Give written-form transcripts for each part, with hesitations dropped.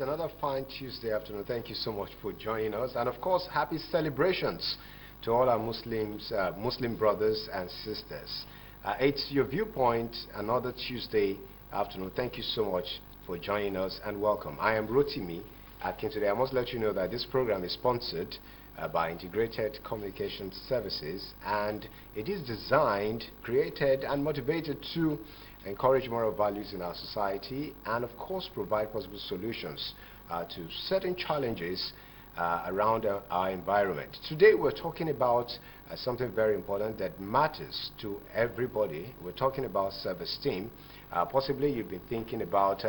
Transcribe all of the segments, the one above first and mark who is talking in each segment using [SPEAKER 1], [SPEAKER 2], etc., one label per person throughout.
[SPEAKER 1] another fine Tuesday afternoon. Thank you so much for joining us. And of course, happy celebrations to all our Muslim brothers and sisters. It's your viewpoint, another Tuesday afternoon. Thank you so much for joining us and welcome. I am Rotimi AKINPADE. I must let you know that this program is sponsored by Integrated Communication Services, and it is designed, created, and motivated to encourage moral values in our society and, of course, provide possible solutions to certain challenges around our environment. Today, we're talking about something very important that matters to everybody. We're talking about self-esteem. Possibly you've been thinking about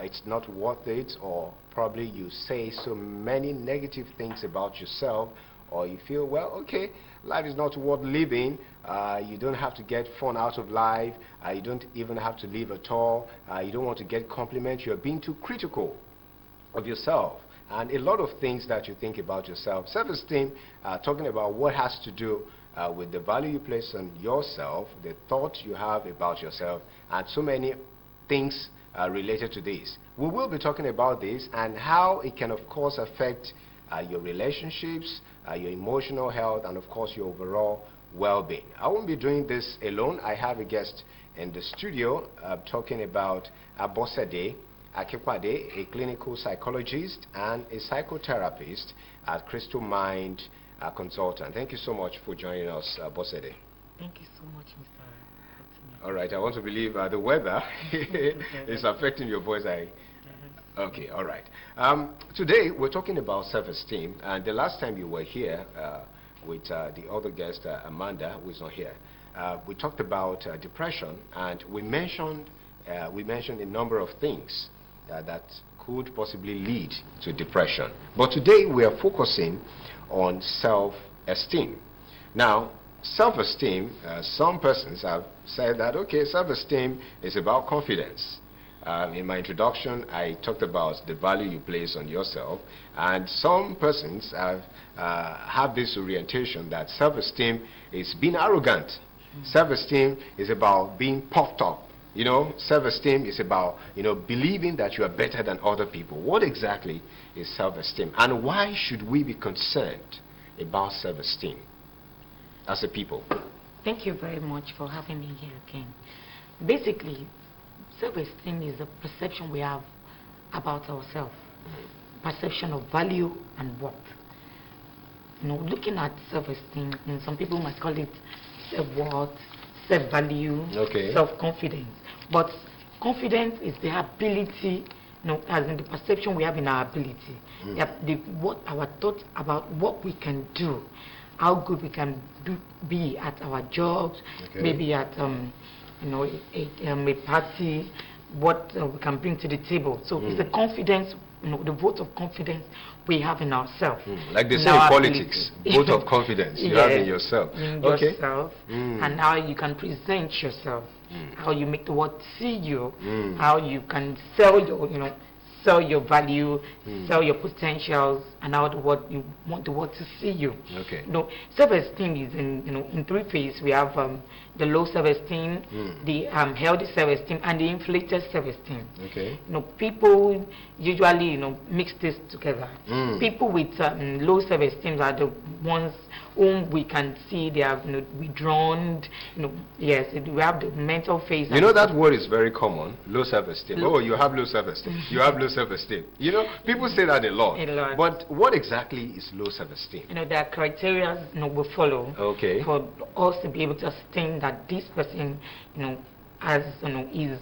[SPEAKER 1] it's not worth it, or probably you say so many negative things about yourself, or you feel, well, okay, life is not worth living. You don't have to get fun out of life. You don't even have to live at all. You don't want to get compliments. You're being too critical of yourself. And a lot of things that you think about yourself. Self-esteem, talking about what has to do with the value you place on yourself, the thought you have about yourself, and so many things related to this. We will be talking about this and how it can, of course, affect your relationships, your emotional health, and of course your overall well-being. I won't be doing this alone. I have a guest in the studio talking about ABOSEDE, AKINPADE, a clinical psychologist and a psychotherapist at Crystal Mind Consultant. Thank you so much for joining us, ABOSEDE.
[SPEAKER 2] Thank you so much, Mr.
[SPEAKER 1] All right, I want to believe the weather is affecting your voice. Okay, all right. Today, we're talking about self-esteem, and the last time you were here with the other guest, Amanda, who is not here, we talked about depression, and we mentioned a number of things that could possibly lead to depression. But today, we are focusing on self-esteem. Now, self-esteem, some persons have said that, okay, self-esteem is about confidence. In my introduction, I talked about the value you place on yourself, and some persons have this orientation that self-esteem is being arrogant. Self-esteem is about being puffed up. You know, self-esteem is about, believing that you are better than other people. What exactly is self-esteem? And why should we be concerned about self-esteem as a people?
[SPEAKER 2] Thank you very much for having me here again. Basically, self-esteem is the perception we have about ourselves. Perception of value and worth. Looking at self-esteem, some people might call it self-worth, self-value,
[SPEAKER 1] okay,
[SPEAKER 2] self-confidence. But confidence is the ability, as in the perception we have in our ability, what our thoughts about what we can do, how good we can be at our jobs, okay, maybe at a party, what we can bring to the table. So it's the confidence, the vote of confidence we have in ourselves.
[SPEAKER 1] Like they say in politics, vote of confidence you have in yourself.
[SPEAKER 2] In yourself, and how you can present yourself, how you make the world see you, how you can sell your value, sell your potentials, and how you want the world to see you.
[SPEAKER 1] Okay.
[SPEAKER 2] Self-esteem is in three phases. We have the low self-esteem, the healthy self-esteem, and the inflated self-esteem.
[SPEAKER 1] Okay.
[SPEAKER 2] People usually mix this together. People with low self-esteem are the ones whom we can see they are withdrawn. Yes, we have the mental phase.
[SPEAKER 1] That word is very common. Low self-esteem. Oh, you have low self-esteem. You have low self-esteem. People say that a lot. But what exactly is low self-esteem?
[SPEAKER 2] There are criteria we follow.
[SPEAKER 1] Okay.
[SPEAKER 2] For us to be able to ascertain that this person, is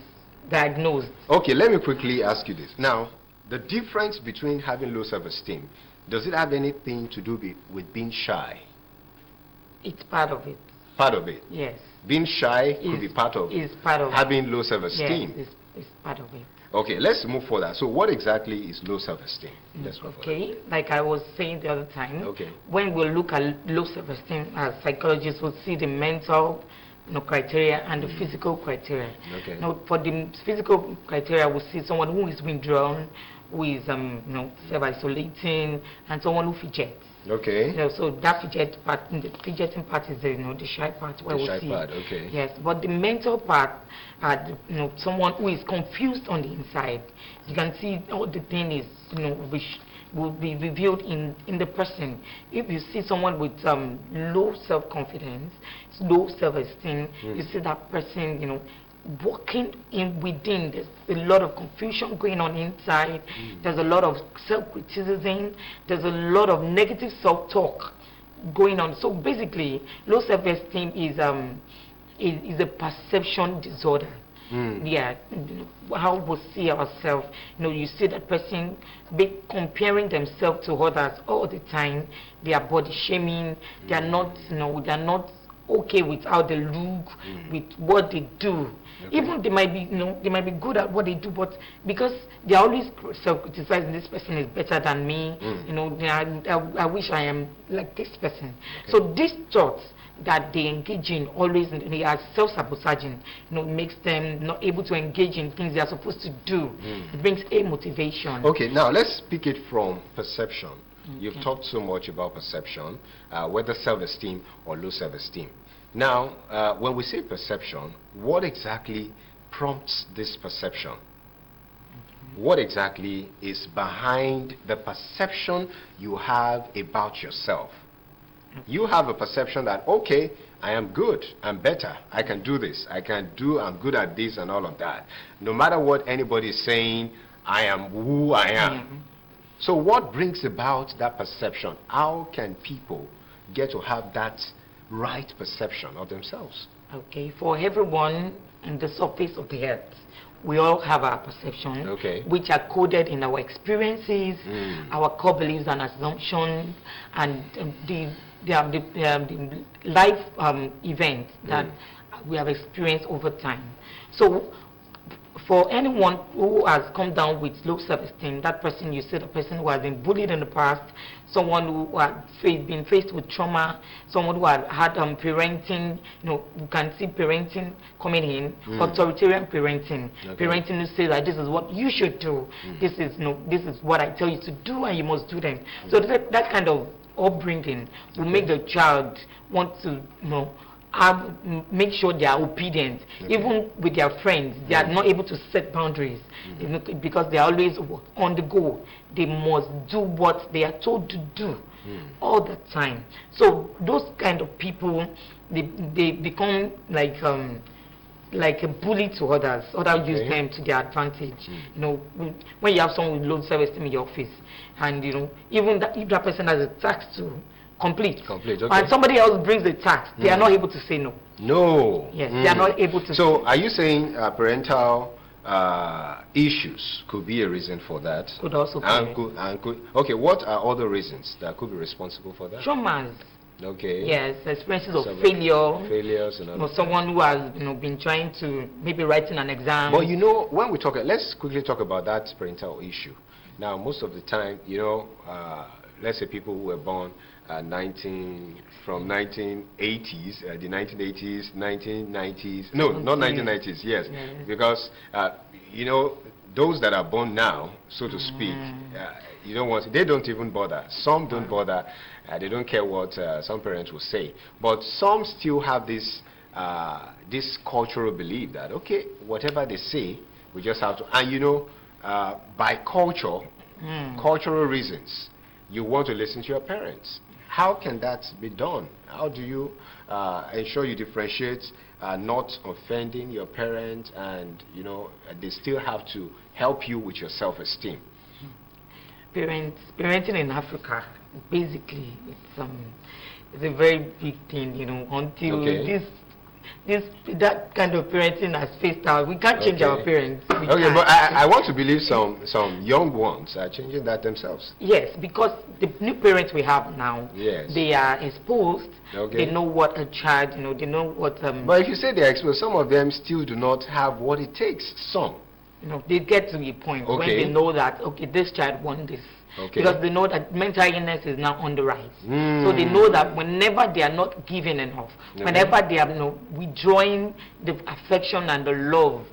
[SPEAKER 2] diagnosed.
[SPEAKER 1] Okay, let me quickly ask you this. Now, the difference between having low self-esteem, does it have anything to do with being shy?
[SPEAKER 2] It's part of it.
[SPEAKER 1] Part of it?
[SPEAKER 2] Yes.
[SPEAKER 1] Being shy could be part of having low self-esteem.
[SPEAKER 2] Yes, it's part of it.
[SPEAKER 1] Okay, let's move further. So what exactly is low self-esteem?
[SPEAKER 2] Okay, like I was saying the other time,
[SPEAKER 1] okay,
[SPEAKER 2] when we look at low self-esteem, as psychologists will see the mental criteria and the physical criteria.
[SPEAKER 1] Okay.
[SPEAKER 2] Now, for the physical criteria, we see someone who is withdrawn, who is self-isolating, and someone who fidgets.
[SPEAKER 1] Okay.
[SPEAKER 2] So that fidgeting part is the shy part where
[SPEAKER 1] The
[SPEAKER 2] we
[SPEAKER 1] shy
[SPEAKER 2] see.
[SPEAKER 1] part, okay.
[SPEAKER 2] Yes, but the mental part, someone who is confused on the inside. You can see all the thing is which will be revealed in the person. If you see someone with low self-confidence, low self-esteem, you see that person walking in within. There's a lot of confusion going on inside. There's a lot of self-criticism. There's a lot of negative self-talk going on. So basically, low self-esteem is a perception disorder. Yeah, how we see ourselves. You see that person comparing themselves to others all the time. They are body shaming. They are not, they are not okay with how they look, with what they do. Okay. Even they might be good at what they do, but because they are always self-criticizing, this person is better than me. I wish I am like this person. Okay. So these thoughts that they engage in always, they are self-sabotaging, makes them not able to engage in things they are supposed to do. It brings a motivation.
[SPEAKER 1] Okay, now let's pick it from perception. You've talked so much about perception, whether self-esteem or low self-esteem. Now, when we say perception, what exactly prompts this perception? What exactly is behind the perception you have about yourself? You have a perception that, okay, I am good, I'm better, I can do this, I'm good at this and all of that. No matter what anybody is saying, I am who I am. So what brings about that perception? How can people get to have that right perception of themselves?
[SPEAKER 2] Okay, for everyone on the surface of the earth, we all have our perceptions, which are coded in our experiences, our core beliefs and assumptions, and the life events that we have experienced over time. So for anyone who has come down with low self-esteem, that person, you see the person who has been bullied in the past, someone who has been faced with trauma, someone who has had parenting, you can see parenting coming in, authoritarian parenting, parenting who says that this is what you should do, this is what I tell you to do and you must do them. So that kind of upbringing will make the child want to, make sure they are obedient. Even with their friends, they are not able to set boundaries because they are always on the go. They must do what they are told to do all the time. So those kind of people, they become like a bully to others. Others use them to their advantage. When you have someone with low self-esteem in your office, and even if that person has a task to complete. And somebody else brings the tax, they are not able to say no. No. Yes, they are not able to.
[SPEAKER 1] So are you saying parental issues could be a reason for that?
[SPEAKER 2] Could also be.
[SPEAKER 1] Okay, what are other reasons that could be responsible for that?
[SPEAKER 2] Traumas.
[SPEAKER 1] Okay.
[SPEAKER 2] Yes, experiences of failures
[SPEAKER 1] and all
[SPEAKER 2] someone who has been trying to maybe writing an exam.
[SPEAKER 1] But when we talk, let's quickly talk about that parental issue. Now, most of the time, let's say people who were born from 1980s, the 1980s, 1990s, no, not 1990s, yes, because those that are born now, so to speak, they don't even bother. Some don't bother. They don't care what some parents will say. But some still have this cultural belief that, okay, whatever they say, we just have to. And by cultural reasons, you want to listen to your parents. How can that be done? How do you ensure you differentiate not offending your parents and they still have to help you with your self-esteem?
[SPEAKER 2] Parenting in Africa, basically, it's a very big thing, until that kind of parenting has phased out. We can't change our parents.
[SPEAKER 1] But I want to believe some young ones are changing that themselves.
[SPEAKER 2] Yes, because the new parents we have now, they are exposed. They know what a child, they know what...
[SPEAKER 1] But if you say they are exposed, some of them still do not have what it takes. Some.
[SPEAKER 2] they get to a point when they know that, okay, this child wants this. Because they know that mental illness is now on the rise. So they know that whenever they are not giving enough, whenever they are withdrawing the affection and the love,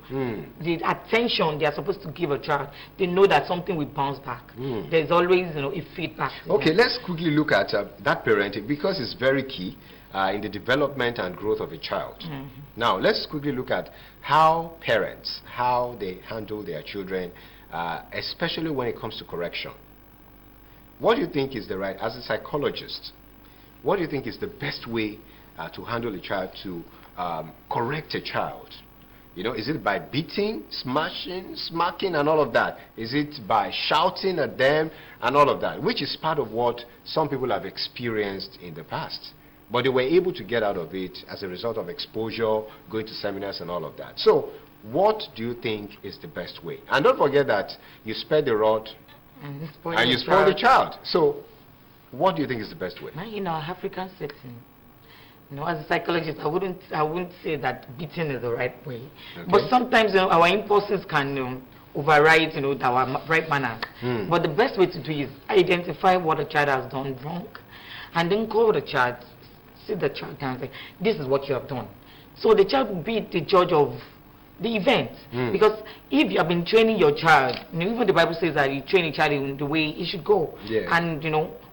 [SPEAKER 2] the attention they are supposed to give a child, they know that something will bounce back. There's always a feedback.
[SPEAKER 1] Okay, let's quickly look at that parenting, because it's very key in the development and growth of a child. Now, let's quickly look at how parents, how they handle their children, especially when it comes to correction. What do you think is the right, as a psychologist, what do you think is the best way to handle a child, to correct a child? Is it by beating, smashing, smacking and all of that? Is it by shouting at them and all of that? Which is part of what some people have experienced in the past. But they were able to get out of it as a result of exposure, going to seminars and all of that. So, what do you think is the best way? And don't forget that you spare the rod and you spoil the child. So, what do you think is the best way?
[SPEAKER 2] In our African setting, as a psychologist, I wouldn't say that beating is the right way. But sometimes our impulses can override our right manners. But the best way to do is identify what a child has done wrong, and then call the child, sit the child down and say, this is what you have done. So the child will be the judge of the event. Because if you have been training your child, even the Bible says that you train a child in the way he should go. And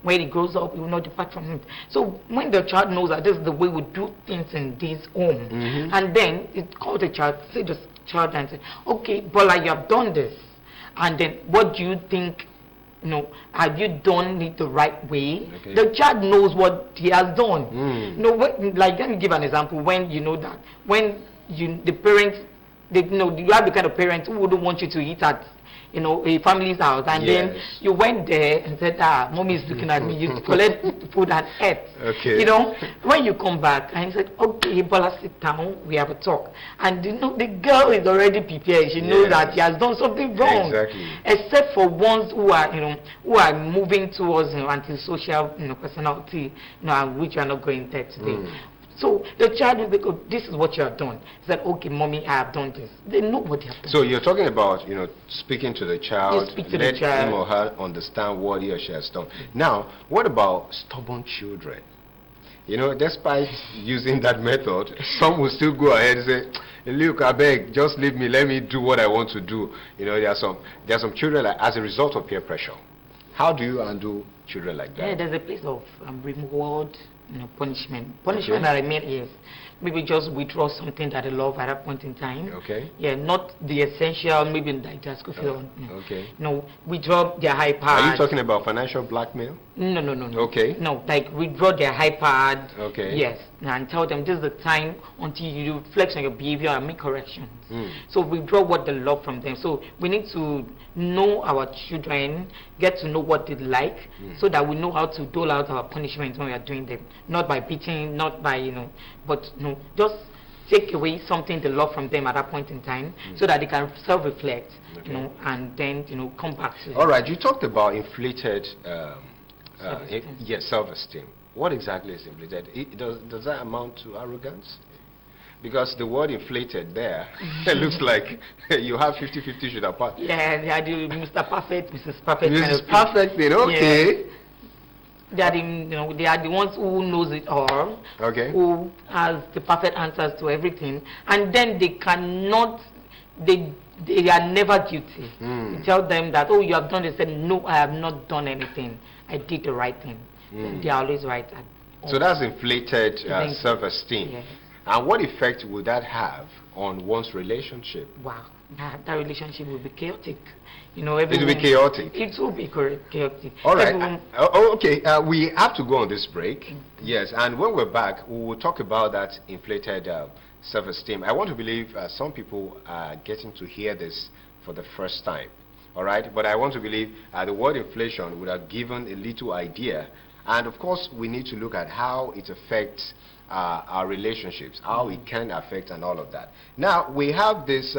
[SPEAKER 2] when he grows up, he will not depart from it. So when the child knows that this is the way we do things in this home, and then it calls the child, say the child and say, okay, Bola, you have done this. And then what do you think? Have you done it the right way? The child knows what he has done. Like, let me give an example. When that when the parents, you have the kind of parents who wouldn't want you to eat at a family's house, and then you went there and said, mommy is looking at me, you collect food and ate. When you come back and you said, okay, Bola, sit down, we have a talk. And the girl is already prepared. She knows that she has done something wrong. Except for ones who are moving towards antisocial personality, which we are not going there today. So the child will be, oh, this is what you have done. He said, okay, mommy, I have done this. They know what they have done.
[SPEAKER 1] So you're talking about, speaking to the child, let him or her understand what he or she has done. Now, what about stubborn children? Despite using that method, some will still go ahead and say, look, I beg, just leave me, let me do what I want to do. There are some children, like, as a result of peer pressure. How do you undo children like that?
[SPEAKER 2] Yeah, there's a place of reward, punishment. Punishment that I mean is maybe just withdraw something that they love at that point in time. Yeah, not the essential, maybe like just go for withdraw their iPad.
[SPEAKER 1] Are you talking about financial blackmail?
[SPEAKER 2] No. No, like withdraw their iPad. Yes, and tell them this is the time until you reflect on your behavior and make corrections. So withdraw what they love from them. So we need to know our children, get to know what they like, so that we know how to dole out our punishment when we are doing them. Not by beating, not by but just take away something they love from them at that point in time, so that they can self-reflect, and then come back to it.
[SPEAKER 1] All right, you talked about inflated self-esteem. What exactly is inflated? Does that amount to arrogance? Because the word inflated there, it looks like you have 50-50 should have passed.
[SPEAKER 2] Yeah, they are the Mr. Perfect, Mrs. Perfect.
[SPEAKER 1] Mrs. Perfect, okay.
[SPEAKER 2] Yeah. They are they are the ones who knows it all, who has the perfect answers to everything, and then they cannot, they are never guilty. You tell them that, oh, you have done this, they said, no, I have not done anything, I did the right thing. They are always right.
[SPEAKER 1] So that's inflated self-esteem. Yes. And what effect would that have on one's relationship?
[SPEAKER 2] Wow, that relationship will be chaotic.
[SPEAKER 1] It will be chaotic.
[SPEAKER 2] It will be chaotic.
[SPEAKER 1] All right. Okay. We have to go on this break. Yes. And when we're back, we will talk about that inflated self-esteem. I want to believe some people are getting to hear this for the first time. All right. But I want to believe the word inflation would have given a little idea. And of course, we need to look at how it affects our relationships, how it can affect and all of that. Now, we have this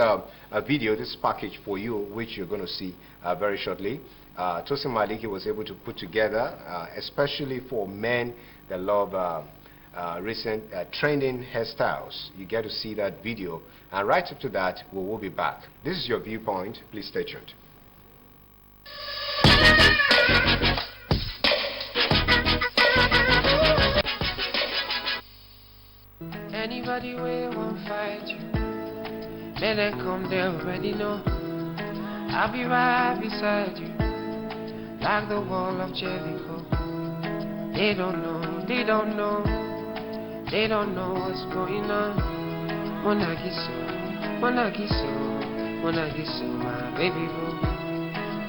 [SPEAKER 1] video, this package for you, which you're going to see very shortly. Tosin Maliki was able to put together, especially for men that love recent trending hairstyles. You get to see that video. And right up to that, we will be back. This is your viewpoint. Please stay tuned.
[SPEAKER 3] Anybody will won't fight you. Let them come, they already know. I'll be right beside you, like the wall of Jericho. They don't know, they don't know, they don't know what's going on. Monagiso, Monagiso, Monagiso, my baby boo.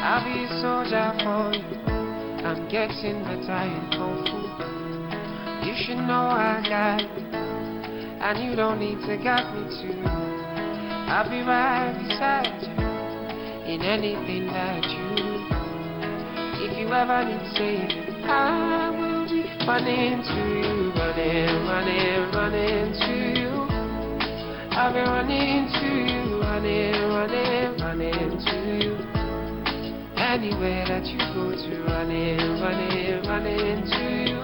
[SPEAKER 3] I'll be a soldier for you. I'm getting better in Kung Fu. You should know I got you, and you don't need to guide me too. I'll be right beside you in anything that you do. If you ever need saving, I will be running to you, running, running, running to you. I'll be running to you, running, running, running to you. Anywhere that you go to, running, running, running to you.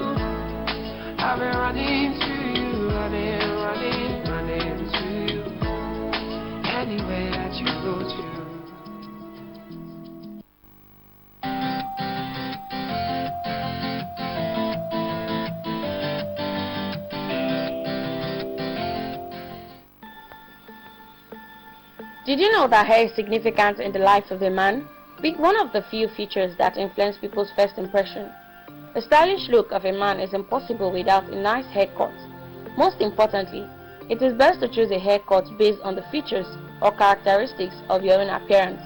[SPEAKER 3] I'll be running to you, running, running, running to you. Anywhere that you go to.
[SPEAKER 4] Did you know that hair is significant in the life of a man? Being one of the few features that influence people's first impression. The stylish look of a man is impossible without a nice haircut. Most importantly, it is best to choose a haircut based on the features or characteristics of your own appearance.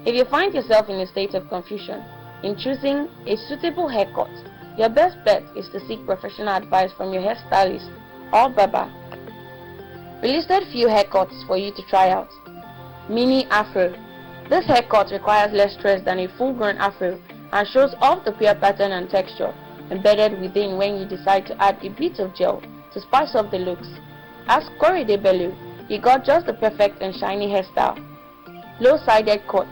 [SPEAKER 4] If you find yourself in a state of confusion in choosing a suitable haircut, your best bet is to seek professional advice from your hairstylist or barber. We listed few haircuts for you to try out. Mini Afro. This haircut requires less stress than a full-grown afro and shows off the pure pattern and texture embedded within when you decide to add a bit of gel to spice up the looks. As Corey de Bellu, you got just the perfect and shiny hairstyle. Low-sided cut.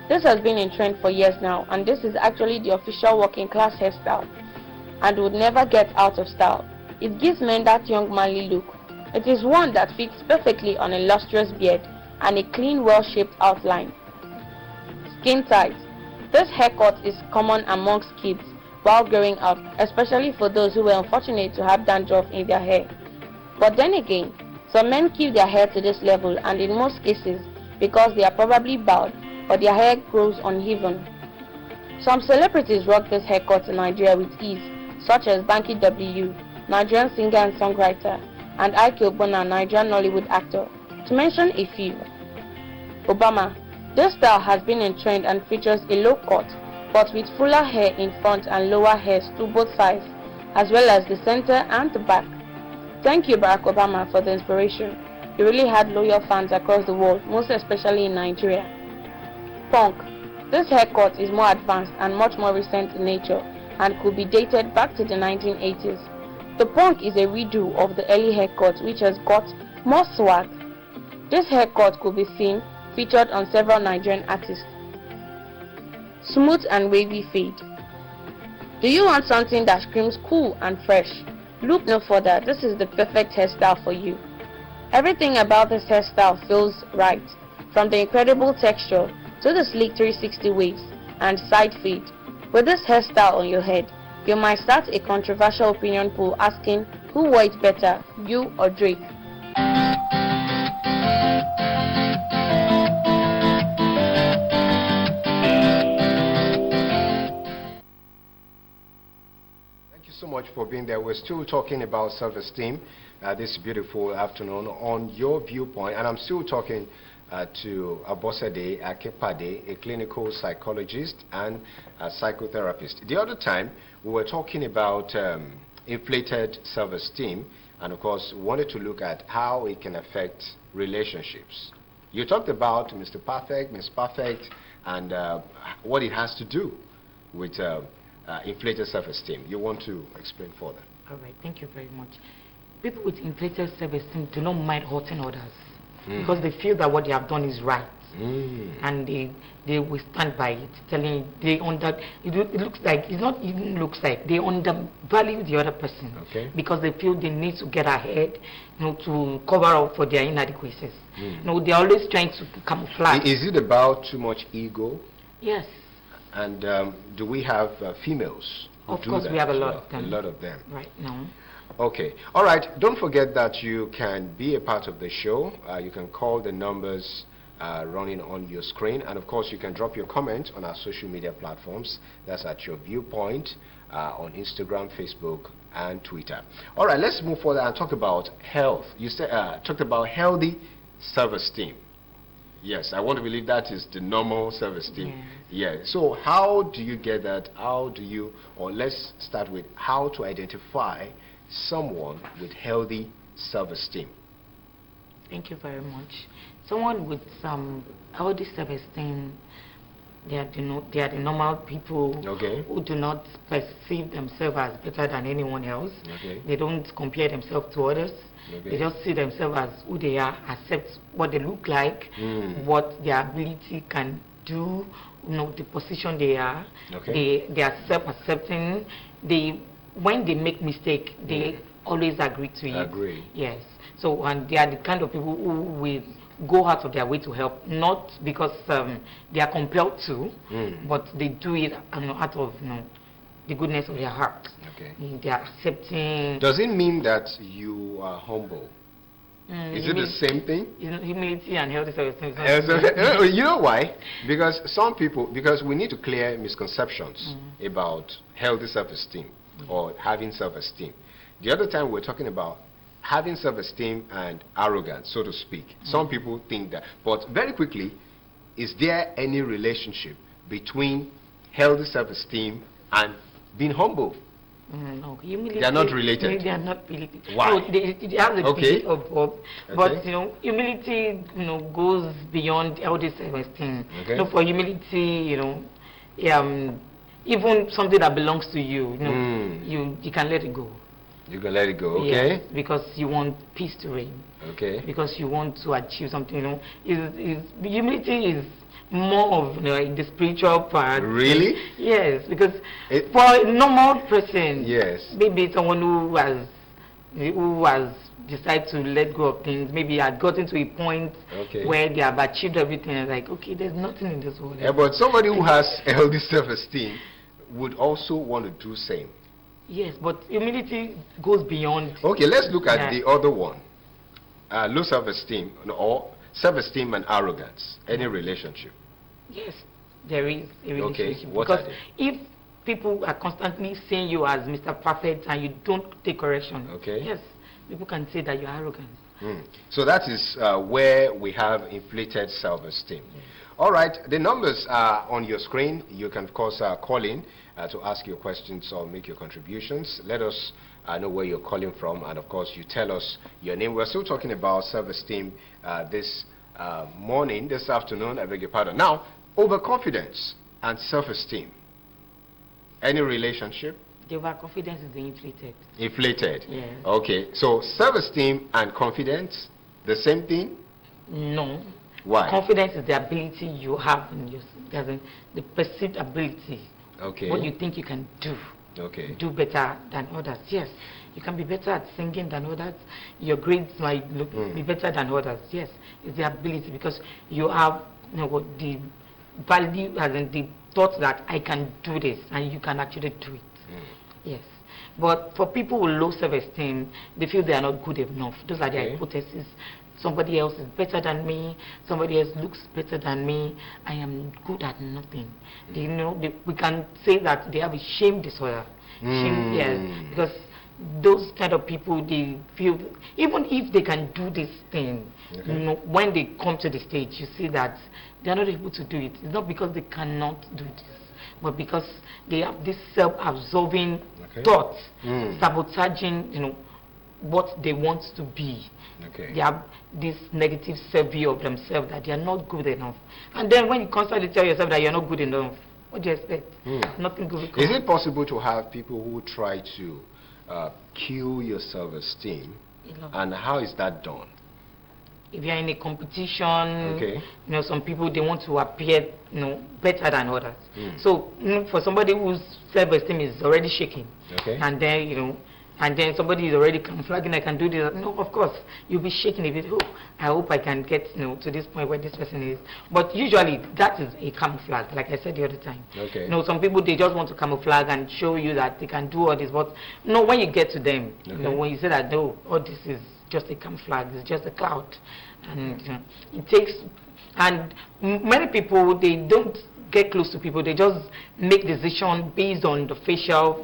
[SPEAKER 4] This has been in trend for years now, and this is actually the official working class hairstyle and would never get out of style. It gives men that young manly look. It is one that fits perfectly on a lustrous beard and a clean, well-shaped outline. Skin tight. This haircut is common amongst kids while growing up, especially for those who were unfortunate to have dandruff in their hair. But then again, some men keep their hair to this level, and in most cases because they are probably bald or their hair grows uneven. Some celebrities rock this haircut in Nigeria with ease, such as Banky W, Nigerian singer and songwriter, and Ike Obona, Nigerian Nollywood actor, to mention a few. Obama. This style has been in trend and features a low cut, but with fuller hair in front and lower hairs to both sides, as well as the center and the back. Thank you, Barack Obama, for the inspiration. You really had loyal fans across the world, most especially in Nigeria. Punk. This haircut is more advanced and much more recent in nature and could be dated back to the 1980s. The punk is a redo of the early haircut, which has got more swag. This haircut could be seen featured on several Nigerian artists. Smooth and wavy fade. Do you want something that screams cool and fresh? Look no further, this is the perfect hairstyle for you. Everything about this hairstyle feels right, from the incredible texture to the sleek 360 waves and side fade. With this hairstyle on your head, you might start a controversial opinion poll asking who wore it better, you or Drake.
[SPEAKER 1] So much for being there. We're still talking about self-esteem this beautiful afternoon on Your Viewpoint, and I'm still talking to ABOSEDE, AKINPADE, a clinical psychologist and a psychotherapist. The other time we were talking about inflated self-esteem, and of course wanted to look at how it can affect relationships. You talked about Mr. Perfect, Miss Perfect, and what it has to do with inflated self-esteem. You want to explain further?
[SPEAKER 2] All right, thank you very much. People with inflated self-esteem do not mind hurting others because they feel that what they have done is right. and they will stand by it, telling they it looks like it's not even looks like they undervalue the other person, because they feel they need to get ahead, to cover up for their inadequacies. They're always trying to camouflage.
[SPEAKER 1] Is it about too much ego?
[SPEAKER 2] Yes.
[SPEAKER 1] And do we have females?
[SPEAKER 2] Of course, we have a lot of them.
[SPEAKER 1] A lot of them.
[SPEAKER 2] Right now.
[SPEAKER 1] Okay. All right. Don't forget that you can be a part of the show. You can call the numbers running on your screen. And, of course, you can drop your comment on our social media platforms. That's at your viewpoint on Instagram, Facebook, and Twitter. All right. Let's move forward and talk about health. You said, talked about healthy self-esteem. Yes, I want to believe that is the normal self-esteem. Yeah. So how do you get that? How do you, or let's start with how to identify someone with healthy self-esteem?
[SPEAKER 2] Thank you very much. Someone with some healthy self-esteem, they are the normal people who do not perceive themselves as better than anyone else. They don't compare themselves to others. They just see themselves as who they are, accept what they look like, what their ability can do, the position they are. They are self-accepting. When they make mistake, they always agree to it. Yes. So, and they are the kind of people who will go out of their way to help, not because they are compelled to, but they do it out of the goodness of their heart. They are accepting.
[SPEAKER 1] Does it mean that you are humble? Is it the same thing?
[SPEAKER 2] Humility and healthy self-esteem.
[SPEAKER 1] You know why? Because some people, because we need to clear misconceptions about healthy self-esteem or having self-esteem. The other time we're talking about having self-esteem and arrogance, so to speak. Some people think that. But very quickly, is there any relationship between healthy self-esteem and being humble?
[SPEAKER 2] No, humility.
[SPEAKER 1] They are not related.
[SPEAKER 2] They are not related.
[SPEAKER 1] Why?
[SPEAKER 2] No, they have a bit of both. But humility, goes beyond healthy self-esteem. For humility, even something that belongs to you, you can let it go.
[SPEAKER 1] You can let it go, okay?
[SPEAKER 2] Yes, because you want peace to reign. Because you want to achieve something, humility is more of the spiritual part.
[SPEAKER 1] Really?
[SPEAKER 2] Yes, because for a normal person, maybe someone who has decided to let go of things, maybe had gotten to a point where they have achieved everything, and like, okay, there's nothing in this world.
[SPEAKER 1] But somebody who has a healthy self-esteem would also want to do same.
[SPEAKER 2] Yes, but humility goes beyond.
[SPEAKER 1] Okay, let's look at the other one. Low self-esteem, or self-esteem and arrogance. Any relationship?
[SPEAKER 2] Yes, there is a relationship.
[SPEAKER 1] What
[SPEAKER 2] because
[SPEAKER 1] are they?
[SPEAKER 2] if people are constantly seeing you as Mr. Perfect and you don't take correction, yes, people can say that you're arrogant.
[SPEAKER 1] So that is where we have inflated self-esteem. All right, the numbers are on your screen. You can, of course, call in to ask your questions or make your contributions. Let us know where you're calling from, and of course, you tell us your name. We're still talking about self-esteem this afternoon, I beg your pardon. Now, overconfidence and self-esteem. Any relationship?
[SPEAKER 2] The overconfidence is inflated. Inflated?
[SPEAKER 1] Yes. Okay, so self-esteem and confidence, the same thing?
[SPEAKER 2] No.
[SPEAKER 1] Why?
[SPEAKER 2] Confidence is the ability you have in yourself, the perceived ability. What you think you can do. Do better than others. Yes, you can be better at singing than others. Your grades might be better than others. Yes, it's the ability, because you have the value and the thought that I can do this, and you can actually do it. Yes. But for people with low self-esteem, they feel they are not good enough. Those are their hypotheses. Somebody else is better than me. Somebody else looks better than me. I am good at nothing. We can say that they have a shame disorder. Shame, yes, because those kind of people, they feel even if they can do this thing, when they come to the stage, you see that they are not able to do it. It's not because they cannot do this, but because they have this self-absorbing thought, sabotaging, what they want to be. They have this negative self-view of themselves that they are not good enough. And then when you constantly tell yourself that you're not good enough, what do you expect? Nothing good will come.
[SPEAKER 1] Is it possible to have people who try to kill your self-esteem? And how is that done?
[SPEAKER 2] if you're in a competition, some people, they want to appear, better than others. So, for somebody whose self-esteem is already shaking, and then, and then somebody is already flagging, I can do this. No, of course, you'll be shaking a bit. Oh, I hope I can get, to this point where this person is. But usually, that is a camouflage, like I said the other time. Some people, they just want to camouflage and show you that they can do all this. But, when you get to them, when you say that, no, all this is just a camouflage, it's just a cloud. And it takes, and many people, they don't get close to people, they just make decisions based on the facial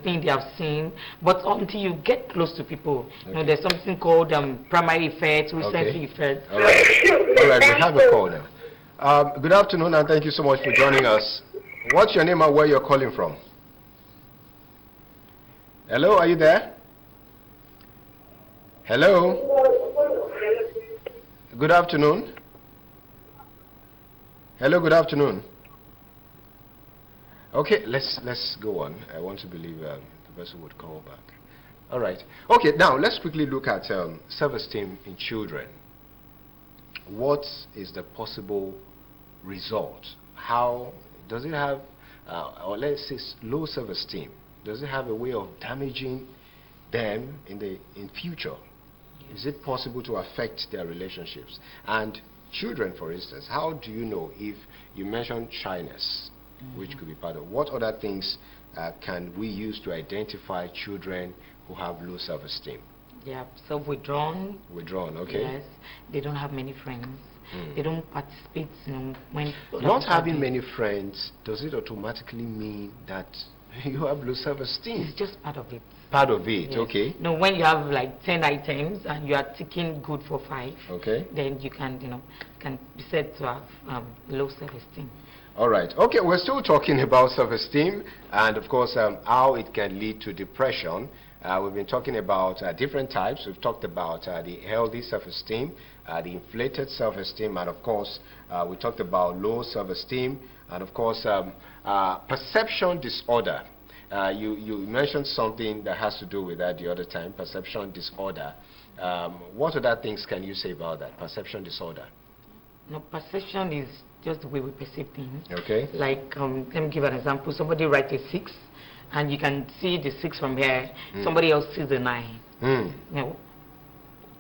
[SPEAKER 2] thing they have seen. But until you get close to people, there's something called primary effect, recently effect.
[SPEAKER 1] All right, we have a call now. Good afternoon, and thank you so much for joining us. What's your name and where you're calling from? Hello, are you there? Hello? Good afternoon. Hello, good afternoon. Okay, let's go on. I want to believe the person would call back. All right. Okay, now let's quickly look at self-esteem in children. What is the possible result? How does it have, or let's say low self-esteem, does it have a way of damaging them in future? Is it possible to affect their relationships? And children, for instance, how do you know if you mentioned shyness, which could be part of, what other things can we use to identify children who have low self-esteem?
[SPEAKER 2] They are self-withdrawn.
[SPEAKER 1] Withdrawn, okay.
[SPEAKER 2] Yes. They don't have many friends. They don't participate, when...
[SPEAKER 1] Not having many friends, does it automatically mean that you have low self-esteem?
[SPEAKER 2] It's just part of it.
[SPEAKER 1] Part of it,
[SPEAKER 2] yes.
[SPEAKER 1] Okay.
[SPEAKER 2] No, when you have like 10 items and you are taking good for 5, then you can, can be said to have low self-esteem.
[SPEAKER 1] All right. Okay, we're still talking about self-esteem and, of course, how it can lead to depression. We've been talking about different types. We've talked about the healthy self-esteem, the inflated self-esteem, and, of course, we talked about low self-esteem, and, of course, perception disorder. You mentioned something that has to do with that the other time, perception disorder. What other things can you say about that, perception disorder?
[SPEAKER 2] No, perception is just the way we perceive things.
[SPEAKER 1] Okay.
[SPEAKER 2] Like, let me give an example. Somebody writes a 6, and you can see the 6 from here. Somebody else sees the 9.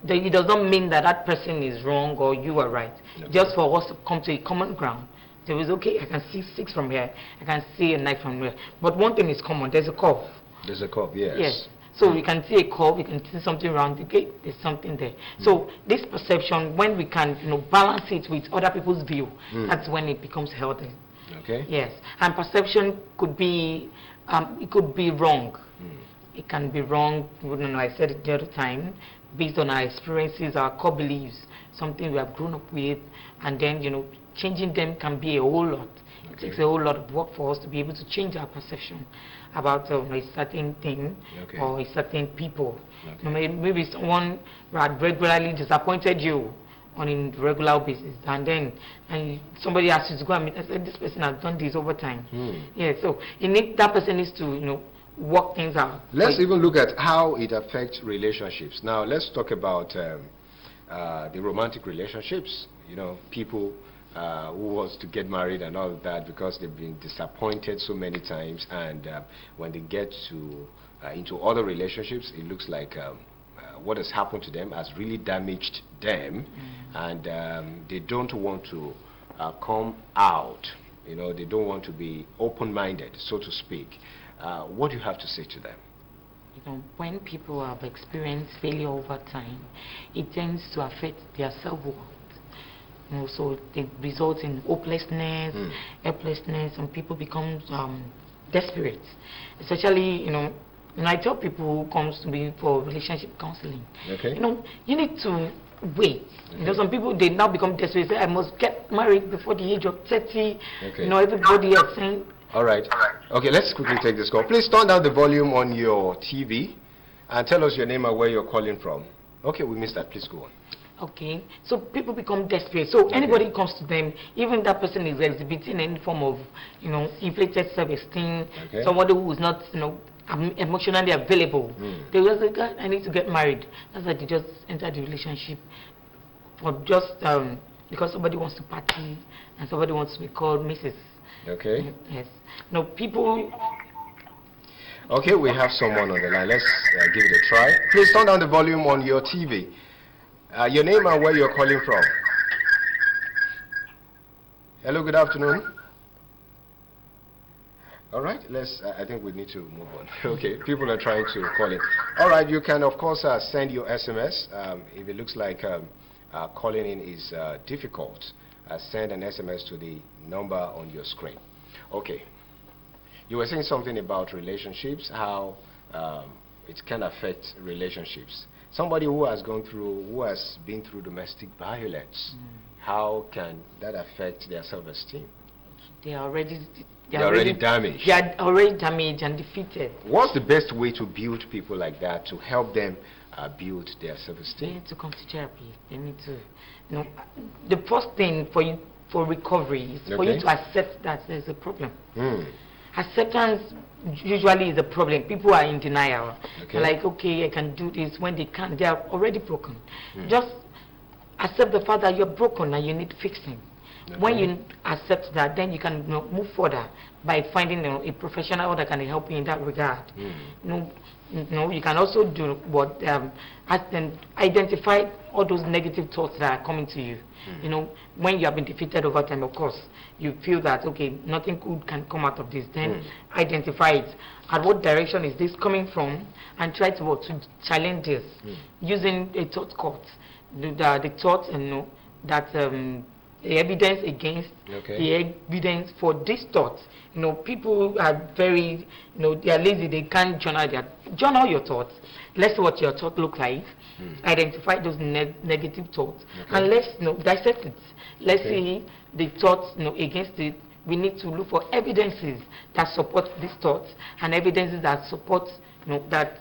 [SPEAKER 2] It does not mean that that person is wrong or you are right. Just for us to come to a common ground. There is, okay, I can see 6 from here, I can see a 9 from here. But one thing is common, there's a curve.
[SPEAKER 1] There's a curve, yes.
[SPEAKER 2] Yes. So you can see a curve, you can see something around, okay, there's something there. So this perception, when we can balance it with other people's view, that's when it becomes healthy.
[SPEAKER 1] Okay.
[SPEAKER 2] Yes. And perception could be, it could be wrong. It can be wrong, I said it the other time, based on our experiences, our core beliefs, something we have grown up with, and then, changing them can be a whole lot. It takes a whole lot of work for us to be able to change our perception about a certain thing or a certain people. Maybe someone had regularly disappointed you on a regular basis, and then somebody asks you to go and meet, I said, this person has done this over time. Yeah, so that person needs to work things out.
[SPEAKER 1] Let's even look at how it affects relationships. Now, let's talk about the romantic relationships. People who wants to get married and all of that because they've been disappointed so many times, and when they get into other relationships, it looks like what has happened to them has really damaged them, and they don't want to come out. They don't want to be open-minded, so to speak. What do you have to say to them?
[SPEAKER 2] When people have experienced failure over time, it tends to affect their self-worth. So it results in hopelessness, helplessness, and people become desperate. Especially, I tell people who comes to me for relationship counseling, you need to wait. Some people, they now become desperate. Say, I must get married before the age of 30. Everybody is saying.
[SPEAKER 1] All right. Okay, let's quickly take this call. Please turn down the volume on your TV and tell us your name and where you're calling from. Okay, we missed that. Please go on.
[SPEAKER 2] Okay, so people become desperate. So anybody comes to them, even that person is exhibiting any form of, inflated self-esteem, somebody who is not, emotionally available. They will say, God, I need to get married. That's why they just enter the relationship. for just because somebody wants to party and somebody wants to be called Mrs.
[SPEAKER 1] Okay.
[SPEAKER 2] Yes. No, people.
[SPEAKER 1] Okay, we have someone on the line. Let's give it a try. Please turn down the volume on your TV. Your name and where you're calling from. Hello, good afternoon. All right, I think we need to move on. Okay, people are trying to call in. All right, you can, of course, send your SMS. If it looks like calling in is difficult, send an SMS to the number on your screen. Okay. You were saying something about relationships, how it can affect relationships. Somebody who has been through domestic violence, how can that affect their self-esteem?
[SPEAKER 2] They are already
[SPEAKER 1] damaged.
[SPEAKER 2] They are already damaged and defeated.
[SPEAKER 1] What's the best way to build people like that, to help them build their self-esteem?
[SPEAKER 2] They need to come to therapy. They need to, the first thing for recovery is for you to accept that there's a problem. Acceptance usually is a problem. People are in denial. They're like, okay, I can do this. When they can't, they are already broken. Just accept the fact that you're broken and you need fixing. When you accept that, then you can move further by finding a professional that can help you in that regard. You can also do what identify all those negative thoughts that are coming to you. When you have been defeated over time, of course, you feel that, okay, nothing good can come out of this. Then identify it. At what direction is this coming from? And try to challenge this using a thought court. The thoughts that the evidence against the evidence for this thought. People are very, they are lazy. They can't journal your thoughts. Let's see what your thought look like. Identify those negative thoughts, and let's dissect it. Let's see the thoughts against it. We need to look for evidences that support these thoughts and evidences that support that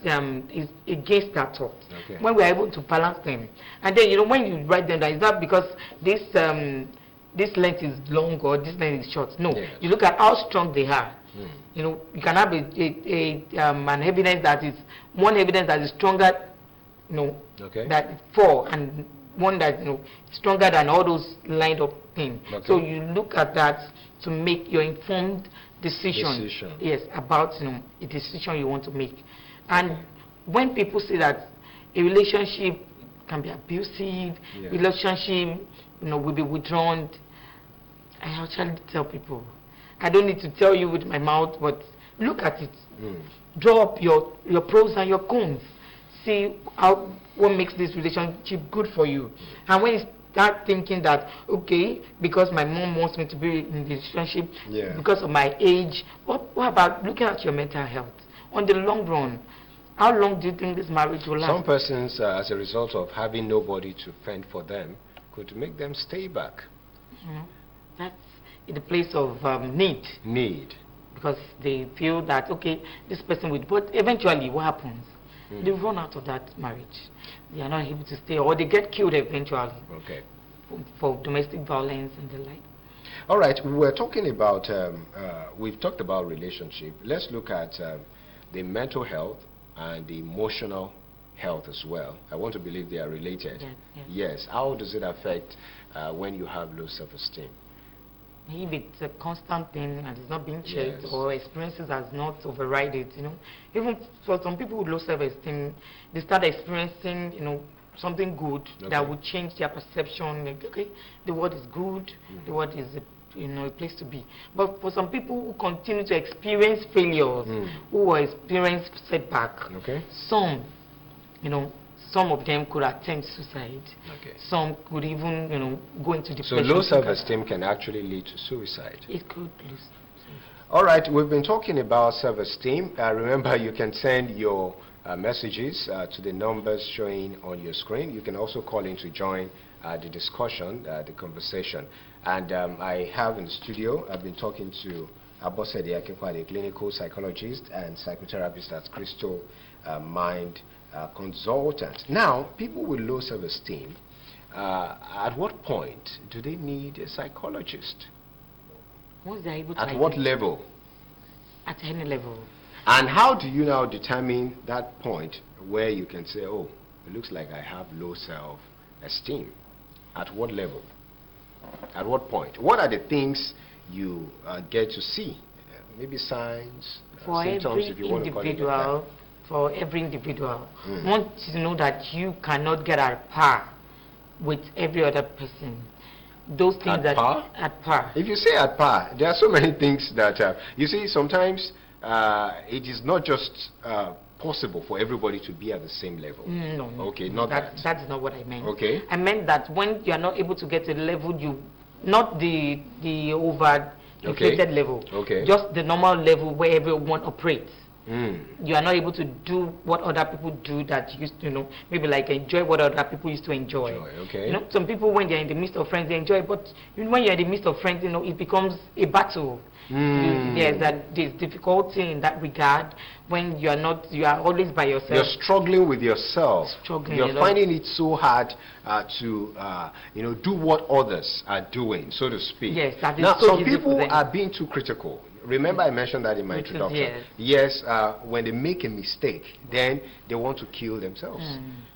[SPEAKER 2] is against that thought. When we are able to balance them, and then when you write them down, it's not because this length is long or this length is short. No, you look at how strong they are. You can have an evidence that is stronger. That 4 and one that stronger than all those lined up things. So you look at that to make your informed decision. Yes, about a decision you want to make. And when people say that a relationship can be abusive, relationship will be withdrawn, I actually tell people, I don't need to tell you with my mouth, but look at it. Draw up your pros and your cons. See what makes this relationship good for you. And when you start thinking that, okay, because my mom wants me to be in this relationship, because of my age, what about looking at your mental health? On the long run, how long do you think this marriage will last?
[SPEAKER 1] Some persons, as a result of having nobody to fend for them, could make them stay back.
[SPEAKER 2] That's in the place of need. Because they feel that, okay, this person will, but eventually what happens? They run out of that marriage. They are not able to stay, or they get killed eventually. For domestic violence and the like.
[SPEAKER 1] All right, we're talking about, we've talked about relationship. Let's look at the mental health and the emotional health as well. I want to believe they are related. Yes. How does it affect when you have low self-esteem?
[SPEAKER 2] If it's a constant thing and it's not being checked, or experiences has not overridden it, even for some people with low self-esteem, they start experiencing, something good that would change their perception. Like, okay, the world is good, the world is a place to be. But for some people who continue to experience failures, who experience setback, some of them could attempt suicide. Some could even, go into depression.
[SPEAKER 1] So low self-esteem can actually lead to suicide.
[SPEAKER 2] It could.
[SPEAKER 1] All right, we've been talking about self-esteem. Remember, you can send your messages to the numbers showing on your screen. You can also call in to join the discussion, the conversation. And I have in the studio, I've been talking to ABOSEDE, AKINPADE, clinical psychologist and psychotherapist at Crystal Mind consultant. Now, people with low self-esteem, at what point do they need a psychologist?
[SPEAKER 2] Once they're able to
[SPEAKER 1] at what level?
[SPEAKER 2] At any level.
[SPEAKER 1] And how do you now determine that point where you can say, oh, it looks like I have low self-esteem? At what level? At what point? What are the things you get to see? Maybe signs,
[SPEAKER 2] For
[SPEAKER 1] symptoms,
[SPEAKER 2] every
[SPEAKER 1] if you want to call it like
[SPEAKER 2] individual, for every individual, want to know that you cannot get at par with every other person. Those things
[SPEAKER 1] At par?
[SPEAKER 2] At par.
[SPEAKER 1] If you say at par, there are so many things that, you see, sometimes it is not just possible for everybody to be at the same level.
[SPEAKER 2] No.
[SPEAKER 1] Okay, not that.
[SPEAKER 2] That's not what I meant.
[SPEAKER 1] Okay.
[SPEAKER 2] I meant that when you are not able to get to the level not the over inflated level, just the normal level where everyone operates. You are not able to do what other people do that you used to, maybe like enjoy what other people used to enjoy. Some people, when they're in the midst of friends, they enjoy, but when you're in the midst of friends, it becomes a battle. There's difficulty in that regard when you are always by yourself.
[SPEAKER 1] You're struggling with yourself. You're finding it so hard to do what others are doing, so to speak.
[SPEAKER 2] Yes, that is
[SPEAKER 1] now,
[SPEAKER 2] so
[SPEAKER 1] some
[SPEAKER 2] easy
[SPEAKER 1] people
[SPEAKER 2] for them.
[SPEAKER 1] are being too critical. Remember, I mentioned that in my introduction. Yes, when they make a mistake, then they want to kill themselves.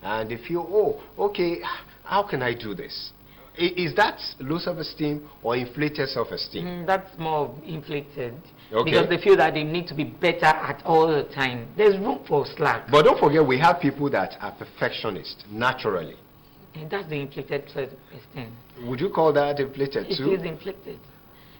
[SPEAKER 1] And they feel, oh, okay, how can I do this? Is that low self-esteem or inflated self-esteem?
[SPEAKER 2] That's more inflated. Because they feel that they need to be better at all the time. There's room for slack.
[SPEAKER 1] But don't forget, we have people that are perfectionists, naturally.
[SPEAKER 2] And that's the inflated self-esteem.
[SPEAKER 1] Would you call that inflated too?
[SPEAKER 2] It is inflated.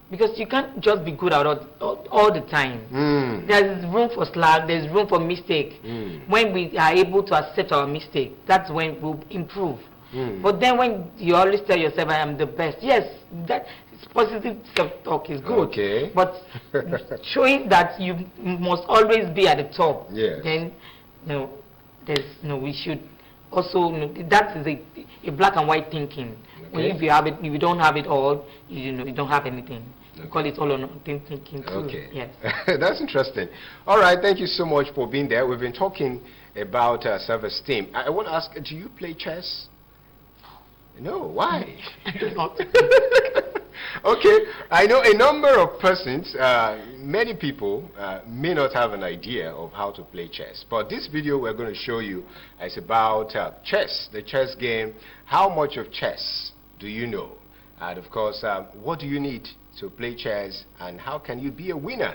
[SPEAKER 2] Because you can't just be good at all the time. There's room for slack, there's room for mistake. When we are able to accept our mistake, that's when we'll improve. But then when you always tell yourself, I am the best, yes, that positive self-talk is good. But showing that you must always be at the top, then we should also, that is a black and white thinking. If you have it, if you don't have it all, you don't have anything. You call it all or nothing thinking too. Yes.
[SPEAKER 1] That's interesting. All right, thank you so much for being there. We've been talking about self-esteem. I want to ask, do you play chess? No, why?
[SPEAKER 2] I do not.
[SPEAKER 1] Okay, I know a number of persons, many people may not have an idea of how to play chess. But this video we're going to show you is about chess, the chess game. How much of chess do you know? And of course, what do you need to play chess, and how can you be a winner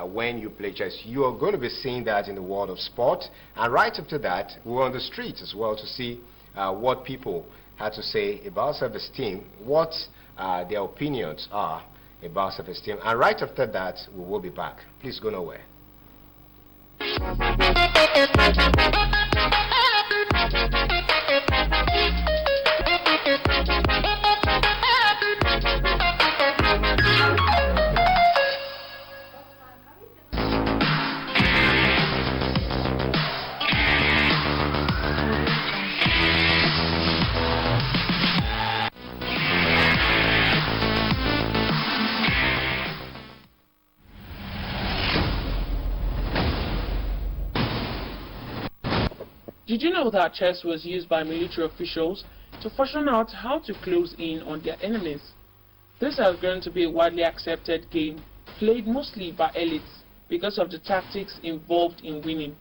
[SPEAKER 1] when you play chess? You are going to be seeing that in the world of sport. And right after that, we're on the streets as well to see what people had to say about self-esteem, what their opinions are about self-esteem. And right after that, we will be back. Please go nowhere.
[SPEAKER 5] Did you know that chess was used by military officials to fashion out how to close in on their enemies? This has grown to be a widely accepted game, played mostly by elites because of the tactics involved in winning.